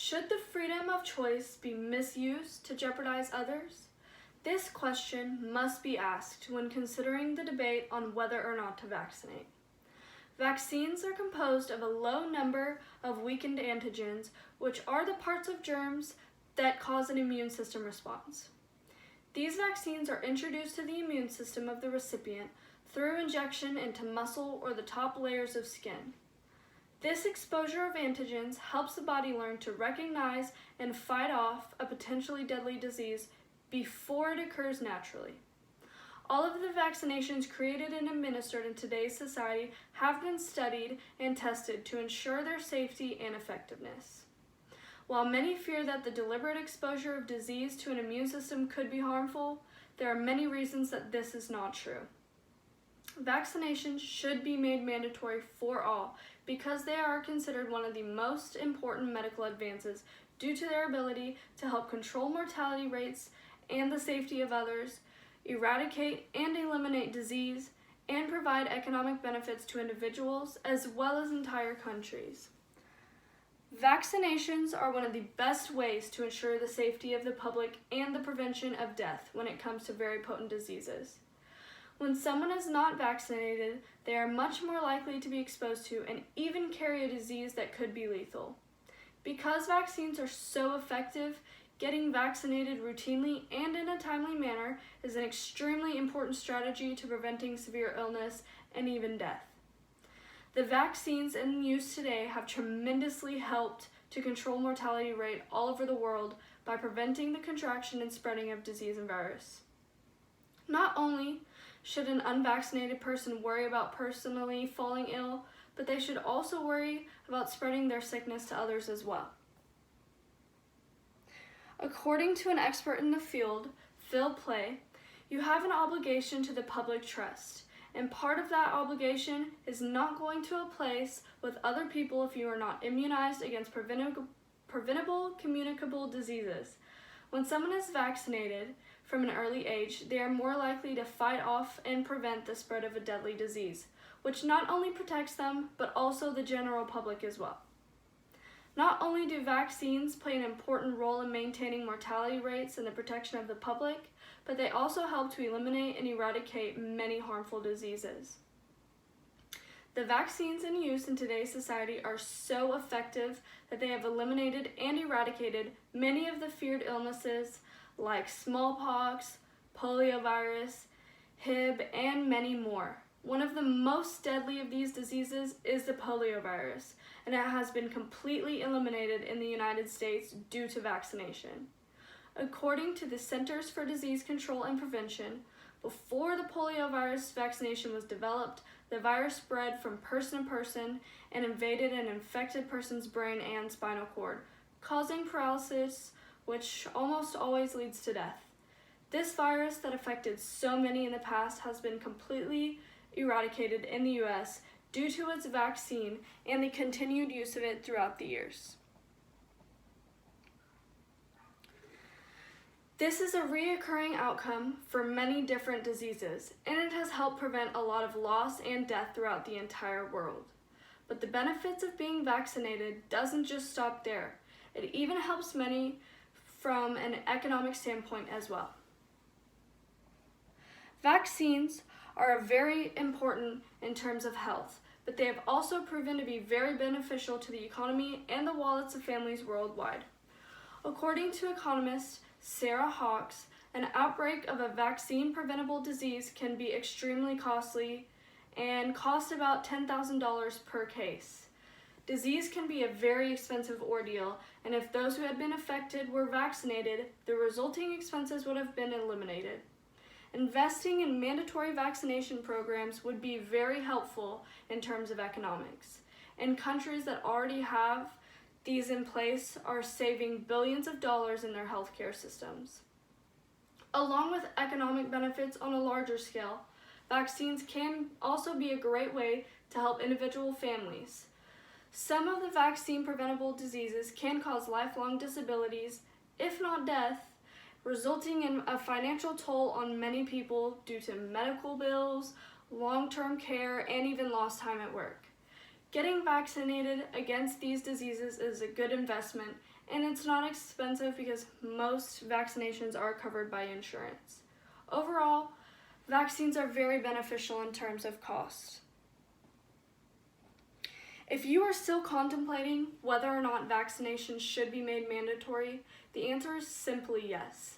Should the freedom of choice be misused to jeopardize others? This question must be asked when considering the debate on whether or not to vaccinate. Vaccines are composed of a low number of weakened antigens, which are the parts of germs that cause an immune system response. These vaccines are introduced to the immune system of the recipient through injection into muscle or the top layers of skin. This exposure of antigens helps the body learn to recognize and fight off a potentially deadly disease before it occurs naturally. All of the vaccinations created and administered in today's society have been studied and tested to ensure their safety and effectiveness. While many fear that the deliberate exposure of disease to an immune system could be harmful, there are many reasons that this is not true. Vaccinations should be made mandatory for all because they are considered one of the most important medical advances due to their ability to help control mortality rates and the safety of others, eradicate and eliminate disease, and provide economic benefits to individuals as well as entire countries. Vaccinations are one of the best ways to ensure the safety of the public and the prevention of death when it comes to very potent diseases. When someone is not vaccinated, they are much more likely to be exposed to and even carry a disease that could be lethal. Because vaccines are so effective, getting vaccinated routinely and in a timely manner is an extremely important strategy to preventing severe illness and even death. The vaccines in use today have tremendously helped to control mortality rate all over the world by preventing the contraction and spreading of disease and virus. Not only should an unvaccinated person worry about personally falling ill, but they should also worry about spreading their sickness to others as well. According to an expert in the field, Phil Play, you have an obligation to the public trust, and part of that obligation is not going to a place with other people if you are not immunized against preventable communicable diseases. When someone is vaccinated from an early age, they are more likely to fight off and prevent the spread of a deadly disease, which not only protects them, but also the general public as well. Not only do vaccines play an important role in maintaining mortality rates and the protection of the public, but they also help to eliminate and eradicate many harmful diseases. The vaccines in use in today's society are so effective that they have eliminated and eradicated many of the feared illnesses like smallpox, poliovirus, HIV, and many more. One of the most deadly of these diseases is the poliovirus, and it has been completely eliminated in the United States due to vaccination. According to the Centers for Disease Control and Prevention, before the poliovirus vaccination was developed, the virus spread from person to person and invaded an infected person's brain and spinal cord, causing paralysis, which almost always leads to death. This virus that affected so many in the past has been completely eradicated in the US due to its vaccine and the continued use of it throughout the years. This is a reoccurring outcome for many different diseases, and it has helped prevent a lot of loss and death throughout the entire world. But the benefits of being vaccinated doesn't just stop there. It even helps many from an economic standpoint as well. Vaccines are very important in terms of health, but they have also proven to be very beneficial to the economy and the wallets of families worldwide. According to economist Sarah Hawkes, an outbreak of a vaccine-preventable disease can be extremely costly and cost about $10,000 per case. Disease can be a very expensive ordeal, and if those who had been affected were vaccinated, the resulting expenses would have been eliminated. Investing in mandatory vaccination programs would be very helpful in terms of economics, and countries that already have these in place are saving billions of dollars in their healthcare systems. Along with economic benefits on a larger scale, vaccines can also be a great way to help individual families. Some of the vaccine-preventable diseases can cause lifelong disabilities, if not death, resulting in a financial toll on many people due to medical bills, long-term care, and even lost time at work. Getting vaccinated against these diseases is a good investment, and it's not expensive because most vaccinations are covered by insurance. Overall, vaccines are very beneficial in terms of cost. If you are still contemplating whether or not vaccinations should be made mandatory, the answer is simply yes.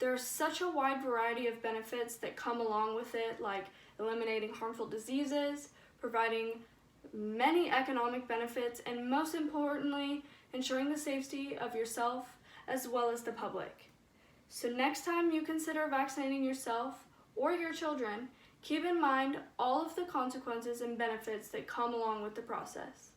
There is such a wide variety of benefits that come along with it, like eliminating harmful diseases, providing many economic benefits, and most importantly, ensuring the safety of yourself as well as the public. So next time you consider vaccinating yourself or your children, keep in mind all of the consequences and benefits that come along with the process.